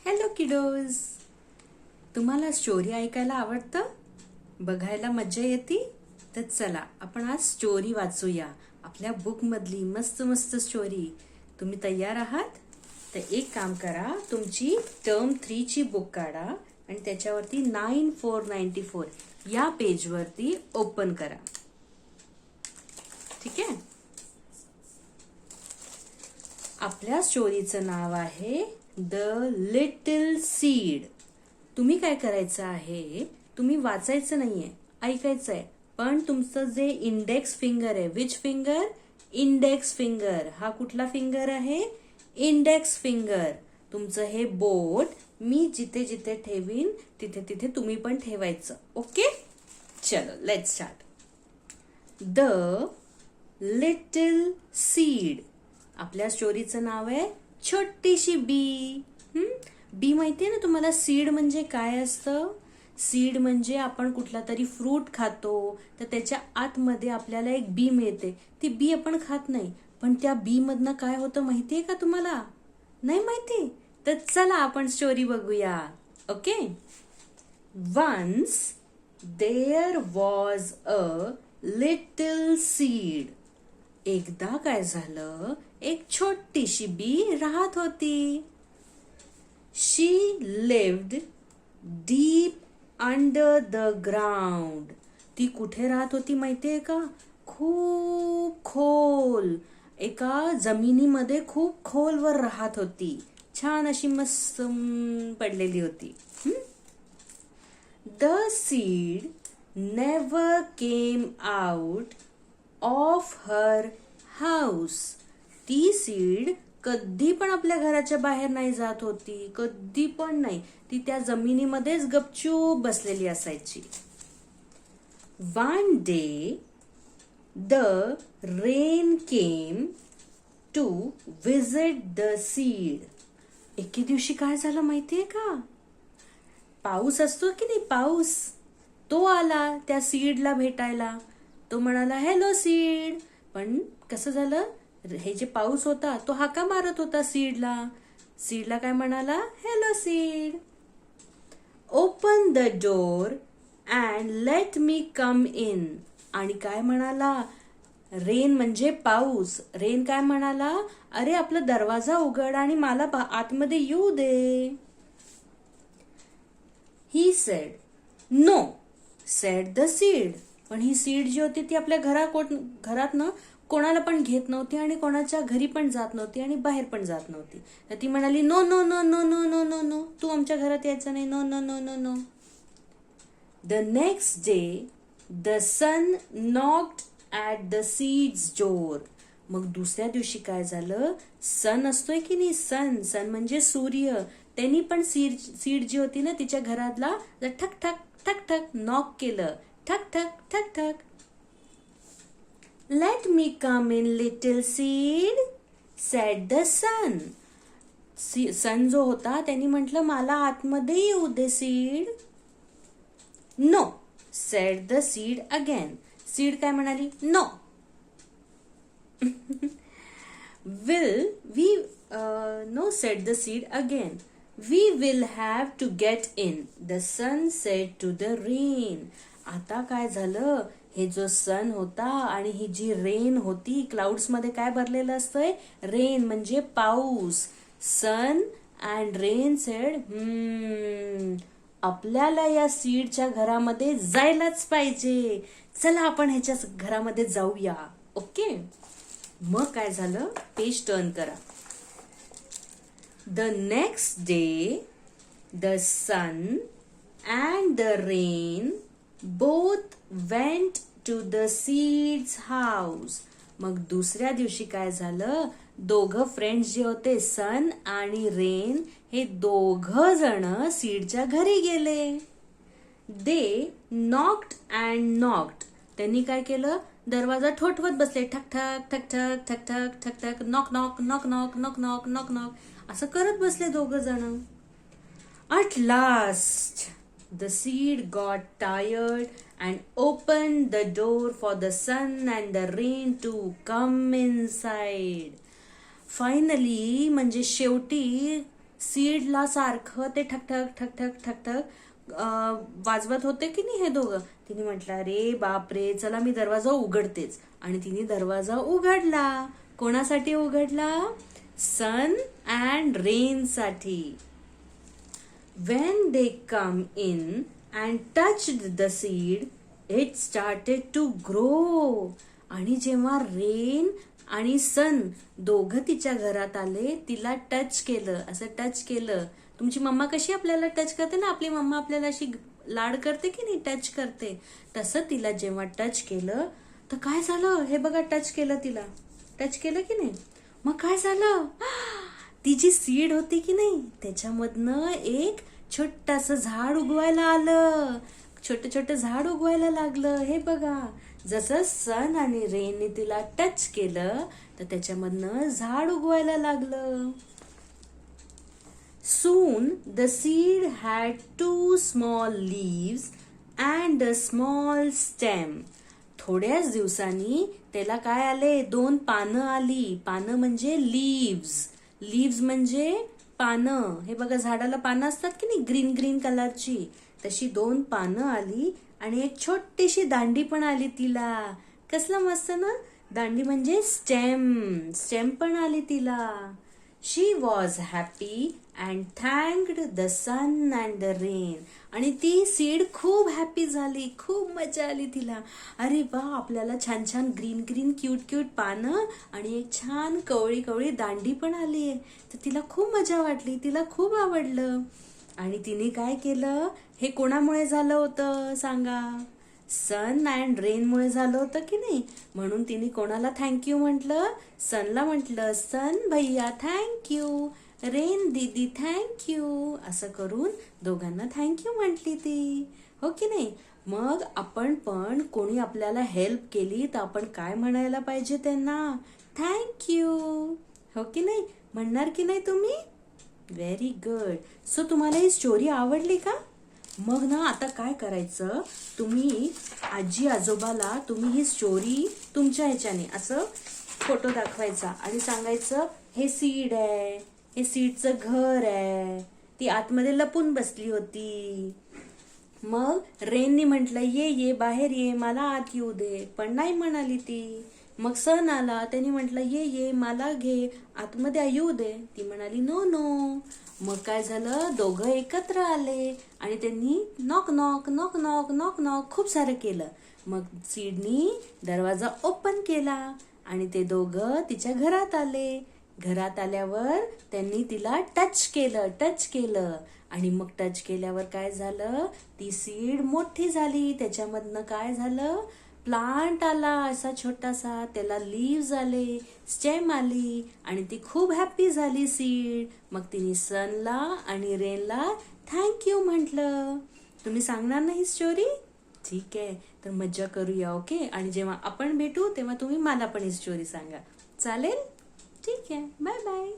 Hello किडोज, तुम्हाला story ऐकायला आवडतं? बघायला मजा येते? तर चला आपण आज स्टोरी वाचूया. आपल्या बुक मधली मस्त मस्त स्टोरी. तुम्ही तयार आहात? तर एक काम करा, तुमची टर्म 3 ची बुक काढा आणि त्याच्यावरती 9494 या पेजवरती ओपन करा. ठीक आहे? आपल्या स्टोरीचं नाव आहे द लिटिल सीड. तुम्ही काय करायचं आहे, तुम्ही वाचायचं नाहीये, ऐकायचं आहे. पण तुमचं जे इंडेक्स फिंगर आहे, विच फिंगर? Index finger. हा कुठला फिंगर आहे? Index finger. तुमचं हे बोट मी जिथे जिथे ठेवीन तिथे तिथे तुम्ही पण ठेवायचं. ओके, चलो let's start. The little seed. आपल्या स्टोरीचं नाव आहे छोटीशी बी. बी माहितीये ना तुम्हाला? सीड म्हणजे काय असतं? सीड म्हणजे आपण कुठला तरी फ्रूट खातो तर त्याच्या आतमध्ये आपल्याला एक बी मिळते. ती बी आपण खात नाही, पण त्या बी मधनं काय होतं माहितीये का तुम्हाला? नाही माहिती? तर चला आपण स्टोरी बघूया. Okay. Once there was a little seed. एकदा काय झालं, एक छोटीशी बी राहत होती. She lived deep under the ground. ती कुठे राहत होती माहितीये का? खूप खोल, एका जमिनीमध्ये खूप खोलवर राहत होती. छान अशी मस्त पडलेली होती. The seed never came out of her house. ती सीड कधी पण आपल्या घराच्या बाहेर नाही जात होती, कधी पण नाही. ती त्या जमिनीमध्येच गपचूप बसलेली असायची. One day the rain came to visit the seed. एके दिवशी काय झालं माहितीये का? पाऊस असतो की नाही, पाऊस, तो आला त्या सीडला भेटायला. तो म्हणाला, हॅलो सीड. पण कसं झालं, हे जे पाऊस होता तो हाका मारत होता सीडला. सीडला काय म्हणाला? Hello seed, open the door and let me come in. आणि काय म्हणाला? रेन म्हणजे पाऊस. रेन काय म्हणाला? अरे आपला दरवाजा उघड आणि मला आतमध्ये येऊ दे. He said. No said the seed. पण ही सीड जी होती ती आपल्या घरात ना कोणाला पण घेत नव्हती आणि कोणाच्या घरी पण जात नव्हती आणि बाहेर पण जात नव्हती. तर ती म्हणाली, no no no no no no no no, तू आमच्या घरात यायचं नाही. No no no no no. The next day the sun knocked at the seed's door. मग दुसऱ्या दिवशी काय झालं? सन असतोय की नाही, सन, सन म्हणजे सूर्य, त्यांनी पण सीड जी होती ना तिच्या घरातला ठक ठक ठक ठक नॉक केलं. ठक ठक ठक ठक. Let me come in little seed, said the sun. Sun जो होता त्यांनी म्हटलं, मला आतमध्ये येऊ दे seed. No said the seed again. Seed काय म्हणाली? No. Will we no said the seed again. We will have to get in, the sun said to the rain. आता काय झालं, हे जो सन होता आणि ही जी रेन होती, क्लाउड्स मध्ये काय भरलेलं असतंय? रेन म्हणजे पाऊस. सन अँड रेन सेड, आपल्याला या सीडच्या घरामध्ये जायलाच पाहिजे. चला आपण ह्याच्या घरामध्ये जाऊया. ओके. मग काय झालं? पेज टर्न करा. The next day the sun and the rain both went to the seed's house. मग दुसऱ्या दिवशी काय झालं? दोघं फ्रेंड्स जे होते, सन आणि रेन, हे दोघं जण सीडच्या घरी गेले. दे नॉक्ड अँड नॉक्ड. त्यांनी काय केलं? दरवाजा ठोठवत बसले. ठक ठक ठक ठक ठक ठक ठक ठक, knock knock knock knock knock knock knock knock, असं करत बसले दोघं जण. At last, the seed got tired and opened the door for the sun and the rain to come inside. Finally, म्हणजे शेवटी सीडला सारखं ते ठकठक ठकठक ठकठक वाजवत होते की नाही हे दोघं. तिने म्हटलं अरे बापरे, चला मी दरवाजा उघडतेच. आणि तिने दरवाजा उघडला. कोणासाठी उघडला? सन अँड रेन साठी. When they come in and touched the seed, it started to grow. आणि जेव्हा रेन आणि सन दोघं तिच्या घरात आले, तिला टच केलं, असं टच केलं. तुमची मम्मा कशी आपल्याला टच करते ना, आपली मम्मा आपल्याला अशी लाड करते की नाही, टच करते, तसं तिला जेव्हा टच केलं तर काय झालं? हे बघा, टच केलं तिला, टच केलं की नाही. मग काय झालं? ती जी सीड होती की नाही त्याच्यामधनं एक छोटंसं झाड उगवायला आलं. छोटं छोटं झाड उगवायला लागलं. हे बघा, जसं सन आणि रेनने तिला टच केलं तर त्याच्यामधनं झाड उगवायला लागलं. Soon the seed had 2 small leaves and a small stem. थोड्याच दिवसांनी त्याला काय आले? 2 पानं आली. पानं म्हणजे लीव्स. लीव्स म्हणजे पानं. हे बघा, झाडाला पानं असतात की नाही ग्रीन ग्रीन कलरची, तशी 2 पानं आली आणि एक छोटीशी दांडी पण आली तिला. कसलं मस्त ना, दांडी म्हणजे स्टेम. स्टेम पण आली तिला. She was happy and thanked the sun and the rain. आणि ती सीड खूप हॅपी झाली, खूप मजा आली तिला. अरे वा, आपल्याला छान छान ग्रीन ग्रीन क्यूट क्यूट पानं आणि एक छान कवळी कवळी दांडी पण आली आहे. तर तिला खूप मजा वाटली, तिला खूप आवडलं. आणि तिने काय केलं? हे कोणामुळे झालं होतं सांगा? सन अँड रेनमुळे झालं होतं की नाही. म्हणून तिने कोणाला थँक्यू म्हटलं? सनला म्हटलं, सन भैया थँक्यू, रेन दीदी थँक्यू. असं करून दोघांना थँक्यू म्हटली ती, हो की नाही. मग आपण पण कोणी आपल्याला हेल्प केली तर आपण काय म्हणायला पाहिजे त्यांना? थँक्यू, हो की नाही. म्हणणार की नाही तुम्ही? Very good. सो तुम्हाला ही स्टोरी आवडली का? मग ना आता काय करायचं, तुम्ही आजी आजोबाला तुम्ही ही स्टोरी तुमच्या ह्याच्याने असं फोटो दाखवायचा आणि सांगायचं हे सीड आहे, हे सीडचं घर आहे, ती आतमध्ये लपून बसली होती. मग रेननी म्हटलं ये ये बाहेर ये, मला आत येऊ दे, पण नाही म्हणाली ती. मग सन आला, त्यांनी म्हटलं ये ये मला घे, आतमध्ये येऊ दे, ती म्हणाली नो नो. मग काय झालं? दोघं एकत्र आले आणि त्यांनी knock knock knock knock knock knock खूप सारं केलं. मग सीडनी दरवाजा ओपन केला आणि ते दोघं तिच्या घरात आले. घरात आल्यावर त्यांनी तिला टच केलं आणि मग टच केल्यावर काय झालं? ती सीड मोठी झाली. त्याच्यामधनं काय झालं? प्लांट आला असा छोटासा, त्याला लीव्स आले, स्टेम आली आणि ती खूप हॅपी झाली सीड. मग तिने सनला आणि रेनला थँक्यू म्हटलं. तुम्ही सांगणार ना ही स्टोरी? ठीक आहे, तर मज्जा करूया. ओके. आणि जेव्हा आपण भेटू तेव्हा तुम्ही मला पण ही स्टोरी सांगा, चालेल? ठीक आहे, बाय बाय.